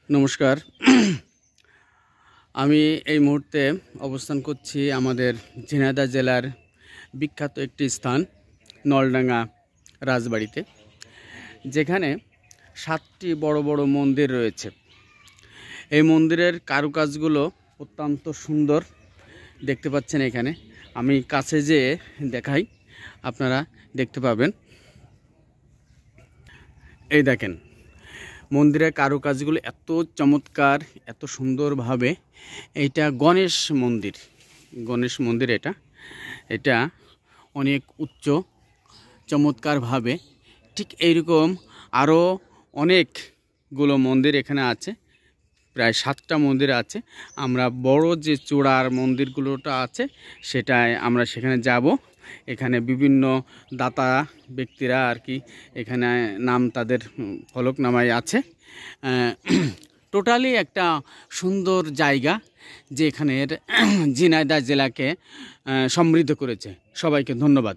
নমস্কার। আমি এই মুহূর্তে অবস্থান করছি আমাদের ঝিনাইদহ জেলার বিখ্যাত একটি স্থান নলডাঙ্গা রাজবাড়িতে, যেখানে 7টি বড় বড় মন্দির রয়েছে। এই মন্দিরের কারুকাজগুলো অত্যন্ত সুন্দর দেখতে পাচ্ছেন। এখানে আমি কাছে যেয়ে দেখাই, আপনারা দেখতে পাবেন। এই দেখেন, মন্দিরের কারুকাজগুলো এত চমৎকার, এত সুন্দরভাবে। এইটা গণেশ মন্দির। এটা অনেক উচ্চ, চমৎকারভাবে। ঠিক এইরকম আরও অনেকগুলো মন্দির এখানে আছে, প্রায় 7টা মন্দির আছে। আমরা বড় যে চূড়ার মন্দিরগুলোটা আছে সেটায় আমরা সেখানে যাব। এখানে বিভিন্ন দাতা ব্যক্তিরা আর কি এখানে নাম তাদের ফলকনামায় আছে। টোটালি একটা সুন্দর জায়গা, যে এখানের ঝিনাইদহ জেলাকে সমৃদ্ধ করেছে। সবাইকে ধন্যবাদ।